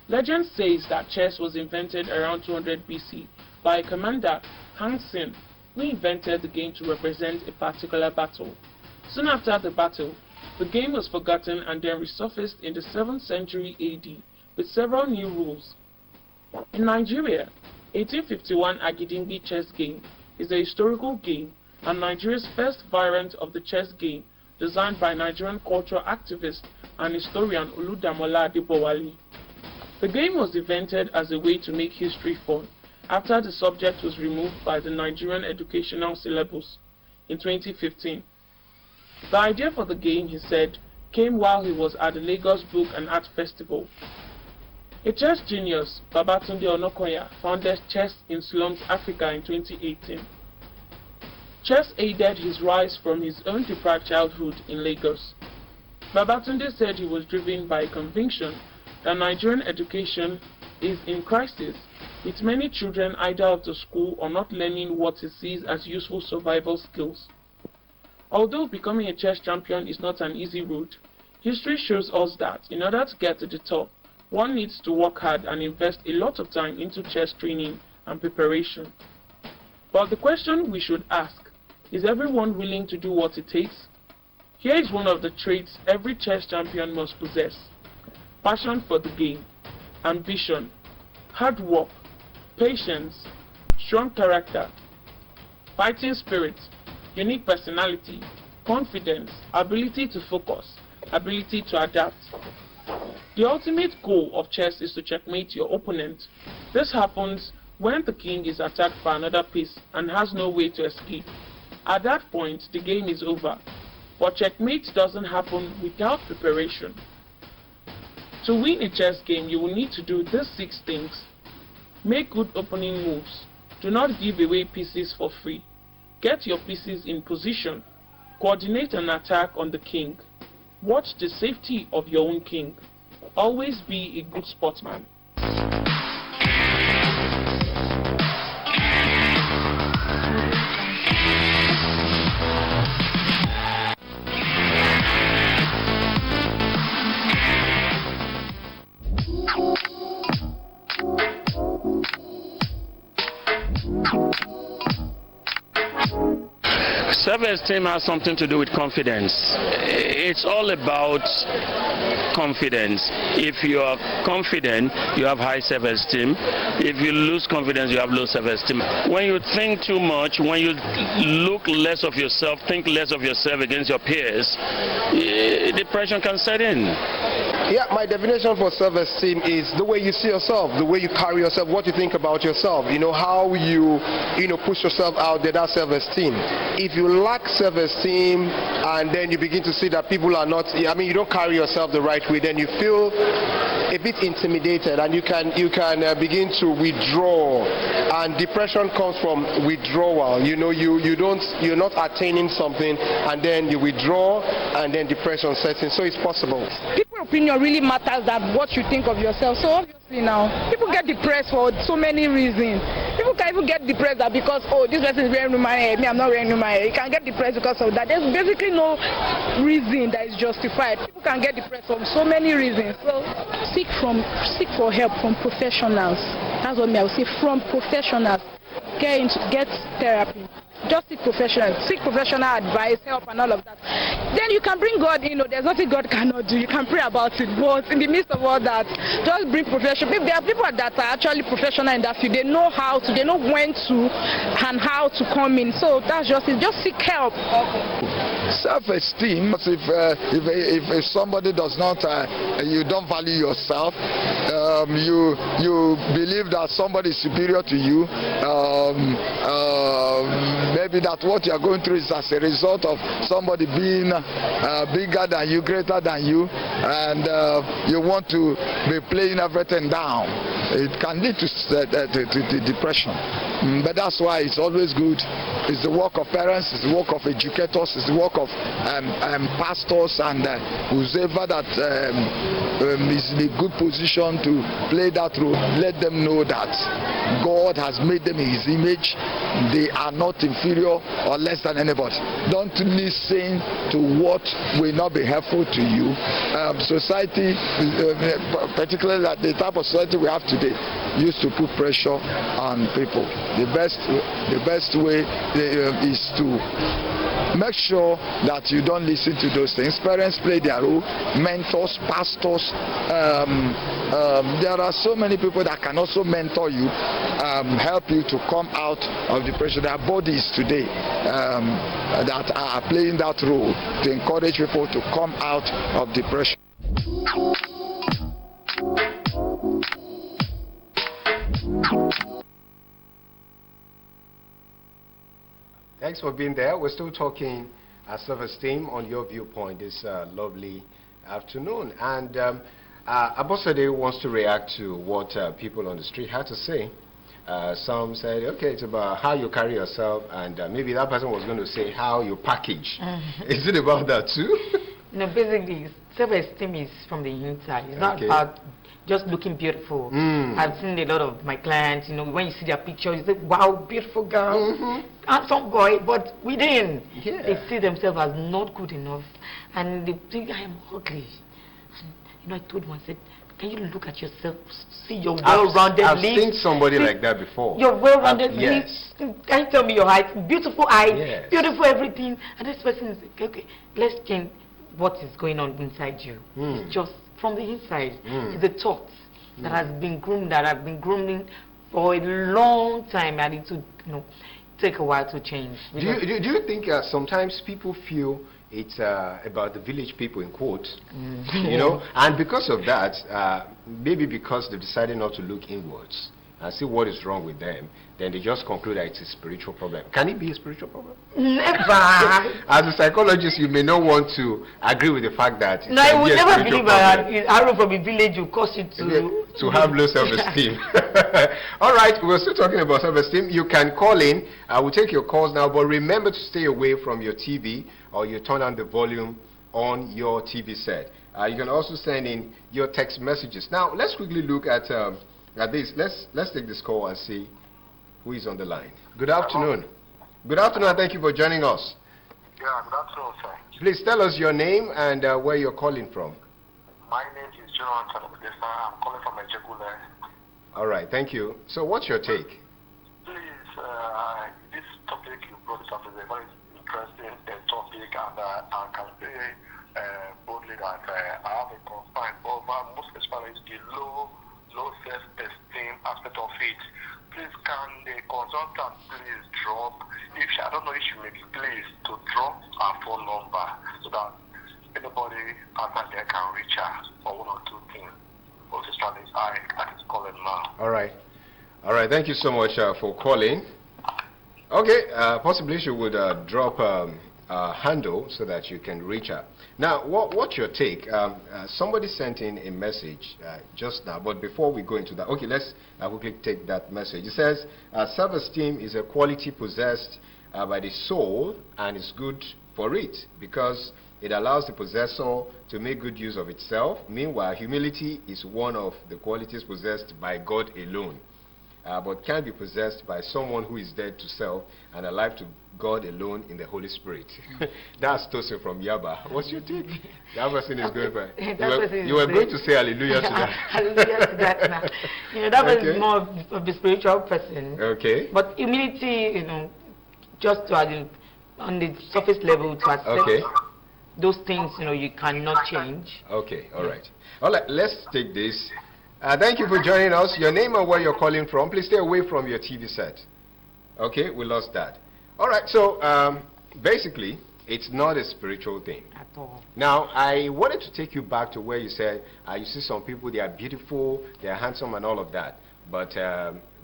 [SPEAKER 5] Legend says that chess was invented around 200 BC by a commander, Han Sen, who invented the game to represent a particular battle. Soon after the battle, the game was forgotten and then resurfaced in the 7th century AD with several new rules. In Nigeria, 1851 Agidingbi chess game is a historical game and Nigeria's first variant of the chess game, designed by Nigerian cultural activist and historian Oludamola Adebowale. The game was invented as a way to make history fun after the subject was removed by the Nigerian educational syllabus in 2015. The idea for the game, he said, came while he was at the Lagos Book and Art Festival. A chess genius, Babatunde Onokoya, founded Chess in Slums Africa in 2018. Chess aided his rise from his own deprived childhood in Lagos. Babatunde said he was driven by a conviction that Nigerian education is in crisis, with many children either out of school or not learning what he sees as useful survival skills. Although becoming a chess champion is not an easy road, history shows us that in order to get to the top, one needs to work hard and invest a lot of time into chess training and preparation. But the question we should ask, is everyone willing to do what it takes? Here is one of the traits every chess champion must possess: passion for the game, ambition, hard work, patience, strong character, fighting spirit, unique personality, confidence, ability to focus, ability to adapt. The ultimate goal of chess is to checkmate your opponent. This happens when the king is attacked by another piece and has no way to escape. At that point, the game is over. But checkmate doesn't happen without preparation. To win a chess game, you will need to do these 6 things. Make good opening moves. Do not give away pieces for free. Get your pieces in position. Coordinate an attack on the king. Watch the safety of your own king. Always be a good sportsman.
[SPEAKER 6] Self-esteem has something to do with confidence. It's all about confidence. If you are confident, you have high self-esteem. If you lose confidence, you have low self-esteem. When you think too much, when you look less of yourself, think less of yourself against your peers, depression can set in.
[SPEAKER 1] Yeah, my definition for self-esteem is the way you see yourself, the way you carry yourself, what you think about yourself, how you push yourself out there, that's self-esteem. If you lack self-esteem and then you begin to see that people are not, you don't carry yourself the right way, then you feel a bit intimidated and you can begin to withdraw, and depression comes from withdrawal. You're not attaining something and then you withdraw and then depression sets in. So it's possible.
[SPEAKER 7] People's opinion really matters than what you think of yourself. So obviously now people get depressed for so many reasons. People can even get depressed that because, oh, this person is wearing my hair, me, I'm not wearing my hair. You can get depressed because of that. There's basically no reason that is justified. People can get depressed for so many reasons. So seek for help from professionals. That's what I would say, from professionals. Get therapy. Just seek professional advice, help and all of that. Then you can bring God in. There's nothing God cannot do. You can pray about it. But in the midst of all that, just bring professional. There are people that are actually professional in that field. They know how to, they know when to and how to come in. So that's just it. Just seek help.
[SPEAKER 8] Self-esteem, if somebody does not, you don't value yourself, you believe that somebody is superior to you, maybe that what you are going through is as a result of somebody being bigger than you, greater than you, and you want to be playing everything down. It can lead to depression. But that's why it's always good. It's the work of parents, it's the work of educators, it's the work of pastors and whoever that is in a good position to play that role. Let them know that God has made them in His image. They are not inferior or less than anybody. Don't listen to what will not be helpful to you. Society, particularly the type of society we have today, used to put pressure on people. The best way is to make sure that you don't listen to those things. Parents play their role, mentors, pastors. There are so many people that can also mentor you, help you to come out of depression. There are bodies today that are playing that role to encourage people to come out of depression.
[SPEAKER 1] Thanks for being there. We're still talking self-esteem on Your Viewpoint this lovely afternoon. And Abosede wants to react to what people on the street had to say. Some said, okay, it's about how you carry yourself, and maybe that person was going to say how you package. Is it about that too?
[SPEAKER 2] No, basically, self-esteem is from the inside. It's not about just looking beautiful. I've seen a lot of my clients, when you see their picture, you say, wow, beautiful girl, handsome boy, but within, they see themselves as not good enough, and they think I am ugly. And, I told one, I said, can you look at yourself, see your well-rounded
[SPEAKER 1] I've
[SPEAKER 2] lips?
[SPEAKER 1] seen somebody like that before.
[SPEAKER 2] Your well-rounded
[SPEAKER 1] yes.
[SPEAKER 2] lips. Can you tell me your height? Beautiful eyes,
[SPEAKER 1] Yes.
[SPEAKER 2] beautiful everything. And this person is, okay, let's change what is going on inside you. It's just from the inside. It's the thoughts that has been groomed, that have been grooming for a long time, and it would take a while to change.
[SPEAKER 1] Do you think sometimes people feel it's about the village people in quotes, and because of that, maybe because they decided not to look inwards and see what is wrong with them, then they just conclude that it's a spiritual problem. Can it be a spiritual problem?
[SPEAKER 2] Never.
[SPEAKER 1] As a psychologist, you may not want to agree with the fact that
[SPEAKER 2] no, I would never believe that arrow from a village will cause you
[SPEAKER 1] to have low self-esteem. All right, we're still talking about self-esteem. You can call in. We'll take your calls now, but remember to stay away from your TV, or you turn on the volume on your TV set. You can also send in your text messages. Now, let's quickly look at this. Let's take this call and see who is on the line. Good afternoon. Good afternoon, and thank you for joining us.
[SPEAKER 9] Yeah, good afternoon, sir.
[SPEAKER 1] Please tell us your name and where you're calling from.
[SPEAKER 9] My name is Jonathan. I'm calling from Ejegule.
[SPEAKER 1] All right, thank you. So what's your take?
[SPEAKER 9] Please, this topic you brought up is a very interesting topic, and I can say boldly that I have a concern over most especially the low self-esteem aspect of it. Please, can the consultant please drop, I don't know if she may be pleased to drop her phone number so that anybody outside there can reach her for one or two things. Most especially that is calling now.
[SPEAKER 1] All right. All right, thank you so much for calling. Okay, possibly she would drop a handle so that you can reach her. Now, what's your take? Somebody sent in a message just now, but before we go into that, okay, let's quickly take that message. It says, self-esteem is a quality possessed by the soul and is good for it because it allows the possessor to make good use of itself. Meanwhile, humility is one of the qualities possessed by God alone, but can be possessed by someone who is dead to self and alive to God alone in the Holy Spirit. That's Tosin from Yaba. What's your take? That person is going by. You were going to say hallelujah to that.
[SPEAKER 2] Hallelujah to that now. That person is more of a spiritual person.
[SPEAKER 1] Okay.
[SPEAKER 2] But humility, just to on the surface level to accept those things, you cannot change.
[SPEAKER 1] Okay, all right. All right, let's take this. Thank you for joining us. Your name and where you're calling from. Please stay away from your TV set. Okay, we lost that. All right, so basically, it's not a spiritual thing.
[SPEAKER 2] At all.
[SPEAKER 1] Now, I wanted to take you back to where you said you see some people, they are beautiful, they are handsome and all of that, but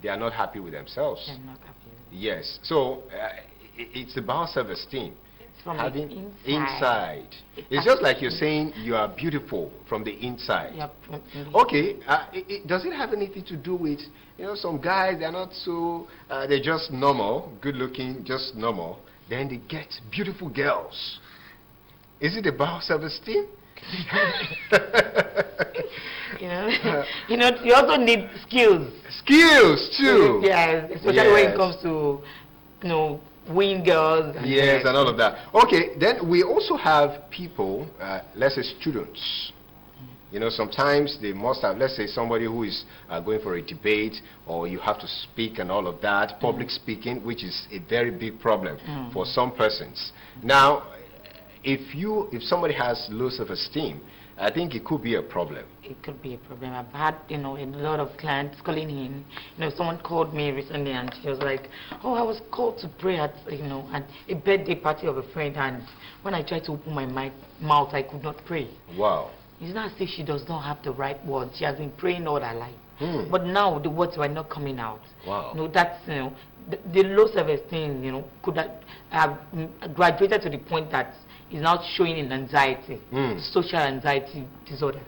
[SPEAKER 1] they are not happy with themselves.
[SPEAKER 2] They're not happy.
[SPEAKER 1] Yes, so it's about self-esteem.
[SPEAKER 2] From
[SPEAKER 1] having
[SPEAKER 2] the inside.
[SPEAKER 1] It's just like you're saying you are beautiful from the inside.
[SPEAKER 2] Yep.
[SPEAKER 1] Okay, does it have anything to do with, some guys, they're not so, they're just normal, good looking, just normal, then they get beautiful girls. Is it about self-esteem?
[SPEAKER 2] You also need skills.
[SPEAKER 1] Skills too.
[SPEAKER 2] Yeah, especially when it comes to, win girls.
[SPEAKER 1] Yes, and all of that. Okay, then we also have people, let's say students. Sometimes they must have, let's say somebody who is going for a debate, or you have to speak and all of that, public speaking, which is a very big problem for some persons. Now, if somebody has low self-esteem, I think it could be a problem. It
[SPEAKER 2] could be a problem. I've had, a lot of clients calling in. Someone called me recently and she was like, oh, I was called to pray at, at a birthday party of a friend, and when I tried to open my mouth, I could not pray.
[SPEAKER 1] Wow.
[SPEAKER 2] It's not as if she does not have the right words. She has been praying all her life. But now the words were not coming out.
[SPEAKER 1] Wow.
[SPEAKER 2] That's, the low self-esteem, could have graduated to the point that is now showing in anxiety, social anxiety disorders,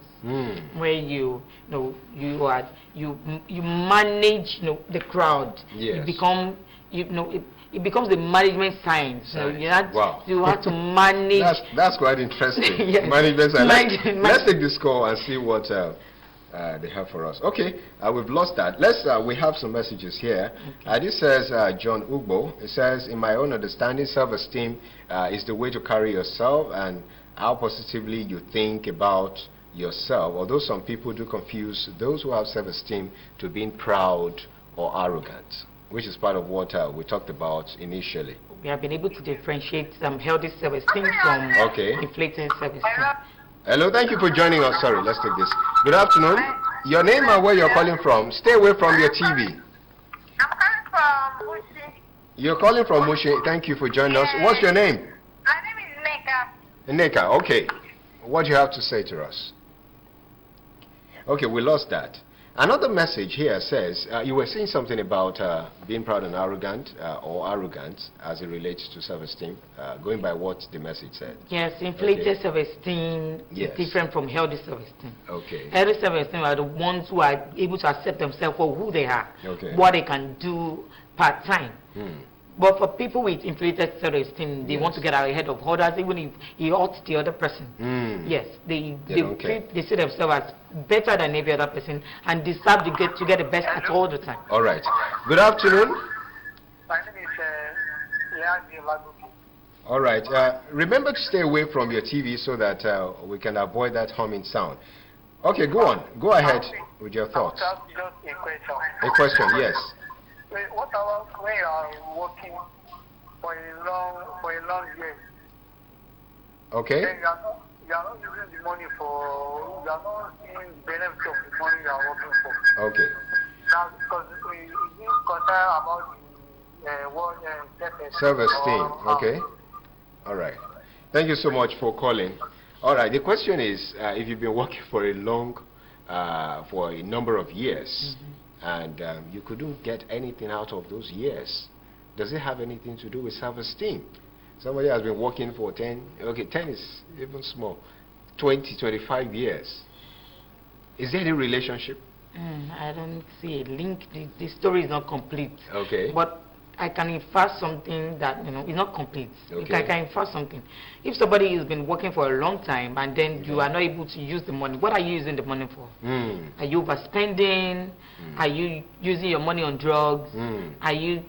[SPEAKER 2] where you manage the crowd.
[SPEAKER 1] Yes.
[SPEAKER 2] You become it becomes the management science.
[SPEAKER 1] Wow.
[SPEAKER 2] You have to manage.
[SPEAKER 1] That's quite interesting.
[SPEAKER 2] Yes.
[SPEAKER 1] Management science. Let's take this call and see what they have for us. Okay, we've lost that. We have some messages here. Okay. This says John Ugbo. It says, in my own understanding, self-esteem is the way to carry yourself and how positively you think about yourself, although some people do confuse those who have self-esteem to being proud or arrogant, which is part of what we talked about initially.
[SPEAKER 2] We have been able to differentiate some healthy self-esteem from inflated self-esteem.
[SPEAKER 1] Hello, thank you for joining us. Sorry, let's take this. Good afternoon. Your name and where you're calling from. Stay away from your TV.
[SPEAKER 10] I'm calling from Mushi.
[SPEAKER 1] You're calling from Mushi. Thank you for joining us. What's your name?
[SPEAKER 10] My name is Neka.
[SPEAKER 1] Neka, okay. What do you have to say to us? Okay, we lost that. Another message here says, you were saying something about being proud and arrogant, or arrogant as it relates to self-esteem, going by what the message said.
[SPEAKER 2] Yes, inflated self-esteem is different from healthy self-esteem.
[SPEAKER 1] Okay.
[SPEAKER 2] Healthy self-esteem are the ones who are able to accept themselves for who they are, what they can do part-time. But for people with inflated self-esteem, they want to get ahead of others, even if he hurts the other person. Yes, they see themselves as better than every other person and deserve to get the best at all the time.
[SPEAKER 1] All right. Good afternoon.
[SPEAKER 10] My name is Leandro.
[SPEAKER 1] All right. Remember to stay away from your TV so that we can avoid that humming sound. Okay, go on. Go ahead with your thoughts.
[SPEAKER 10] Just a question.
[SPEAKER 1] A question, yes.
[SPEAKER 10] What about when you are working for a long year?
[SPEAKER 1] Okay.
[SPEAKER 10] Then you are not using the money for, you are not seeing the benefit of the money you are working for.
[SPEAKER 1] Okay.
[SPEAKER 10] Now, because we concerned about the
[SPEAKER 1] self-esteem. Okay. All right. Thank you so much for calling. All right. The question is, if you've been working for for a number of years, and you couldn't get anything out of those years, does it have anything to do with self-esteem? Somebody has been working for 10 is even small, 20, 25 years. Is there any relationship?
[SPEAKER 2] I don't see a link. The story is not complete.
[SPEAKER 1] Okay.
[SPEAKER 2] But I can infer something that, is not complete.
[SPEAKER 1] Okay.
[SPEAKER 2] I can infer something. If somebody has been working for a long time and then you are not able to use the money, what are you using the money for? Are you overspending? Are you using your money on drugs? Are you,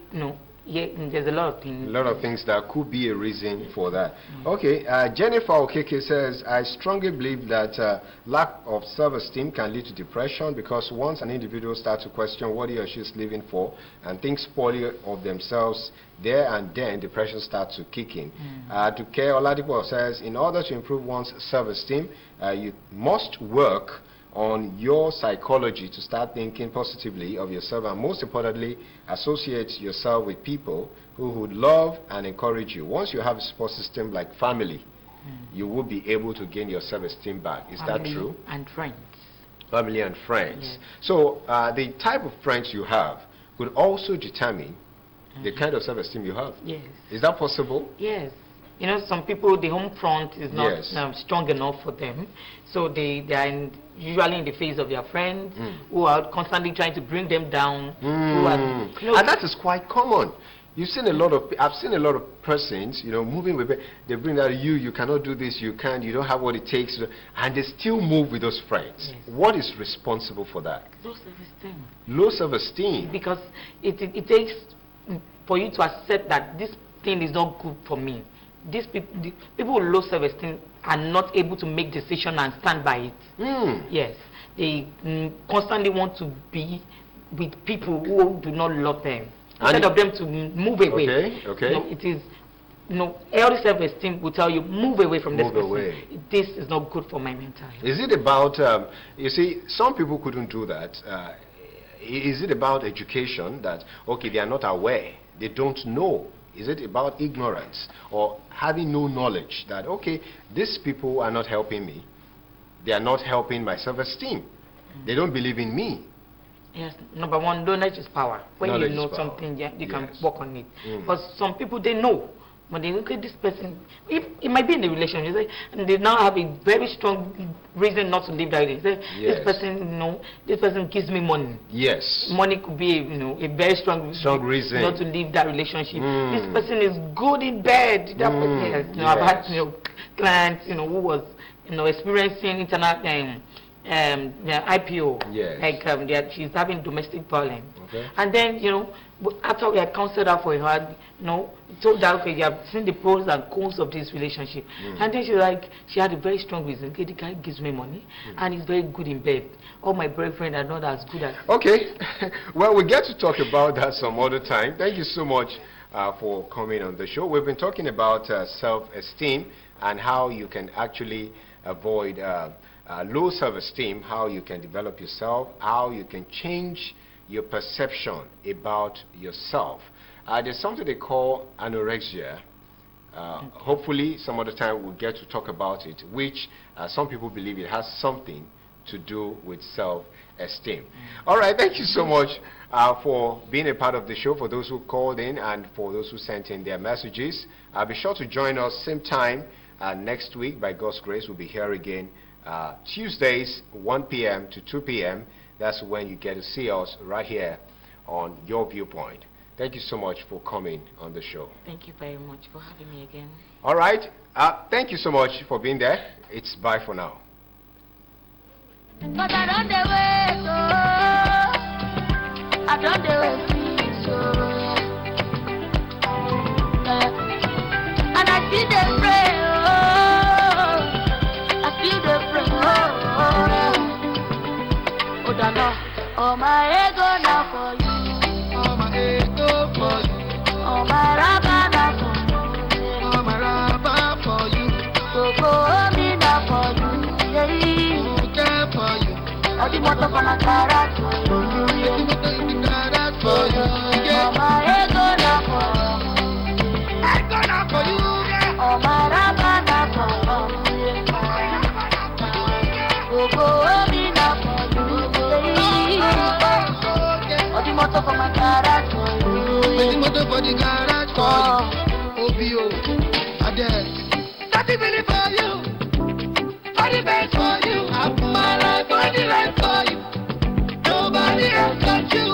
[SPEAKER 2] there's a lot of things.
[SPEAKER 1] A lot of things that could be a reason for that. Okay, Jennifer Okeke says, I strongly believe that lack of self-esteem can lead to depression, because once an individual starts to question what he or she is living for and thinks poorly of themselves, there and then depression starts to kick in. To Care Oladipo says, in order to improve one's self-esteem, you must work on your psychology to start thinking positively of yourself, and most importantly, associate yourself with people who would love and encourage you. Once you have a support system like family, you will be able to gain your self-esteem back. Is that true?
[SPEAKER 2] And friends.
[SPEAKER 1] Family and friends. So the type of friends you have could also determine the kind of self-esteem you have.
[SPEAKER 2] Yes.
[SPEAKER 1] Is that possible?
[SPEAKER 2] Yes. Some people, the home front is not strong enough for them. So they are usually in the face of their friends who are constantly trying to bring them down.
[SPEAKER 1] And that is quite common. I've seen a lot of persons, moving with, they bring that you cannot do this, you don't have what it takes, and they still move with those friends. Yes. What is responsible for that?
[SPEAKER 2] Low self-esteem.
[SPEAKER 1] Low self-esteem.
[SPEAKER 2] Because it takes for you to accept that this thing is not good for me. These people with low self-esteem are not able to make decisions and stand by it. Yes, they constantly want to be with people who do not love them, instead of them to move away.
[SPEAKER 1] Okay.
[SPEAKER 2] It is, healthy self-esteem will tell you, move away from this person. This is not good for my mental health.
[SPEAKER 1] Is it about, you see, some people couldn't do that. Is it about education that, they are not aware, they don't know? Is it about ignorance or having no knowledge that, these people are not helping me, they are not helping my self-esteem, they don't believe in me?
[SPEAKER 2] Yes, number one, knowledge is power. When you know something, you can work on it. But some people, they know. When they look at this person, it might be in the relationship, and they now have a very strong reason not to live that way. This person, this person gives me money.
[SPEAKER 1] Yes.
[SPEAKER 2] Money could be, a very strong reason not to leave that relationship. This person is good in bed. That person, I've had, clients, who was, experiencing internal IPO.
[SPEAKER 1] Yes.
[SPEAKER 2] Like she's having domestic violence. And then, after we had counseled her for a while, told her, okay, you have seen the pros and cons of this relationship. And then she had a very strong reason. Okay, the guy gives me money and he's very good in bed. All my boyfriend are not as good as...
[SPEAKER 1] Okay. Well, we get to talk about that some other time. Thank you so much for coming on the show. We've been talking about self-esteem and how you can actually avoid low self-esteem, how you can develop yourself, how you can change your perception about yourself. There's something they call anorexia. Hopefully some other time we'll get to talk about it, which some people believe it has something to do with self-esteem. All right, thank you so much for being a part of the show, for those who called in and for those who sent in their messages. Be sure to join us same time next week. By God's grace, we'll be here again Tuesdays 1 p.m. to 2 p.m. That's when you get to see us right here on Your Viewpoint. Thank you so much for coming on the show.
[SPEAKER 2] Thank you very much for having me again.
[SPEAKER 1] All right. Thank you so much for being there. It's bye for now.
[SPEAKER 11] But I don't wait, I don't wait, so and I feel the pray, I feel the pray, oh my ego now for you, oh my ego for you, oh my rubber now for you, oh my rubber for you, oh me now for you, yeah, okay for you, all the motor for my garage for you, yeah, for you, oh my ego now for you, ego now for you, yeah, oh my rubber now for you, oh me now for you. The motor for my garage for you. The motor for the garage for you. OBO, Adele. 30 minutes for you. For the best for you. I put my life on the line for you. Nobody else but you.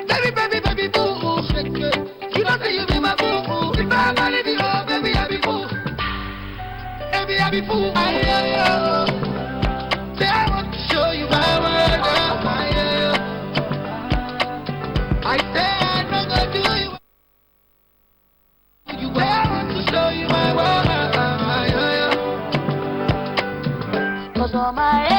[SPEAKER 11] Baby, baby, baby, boo. You don't say you be my boo. If I'm gonna be low, baby, I be fool. Baby, I be fool. Say I want to show you my world, my I say I'm not gonna do you. You say I want to show you my world, 'cause all my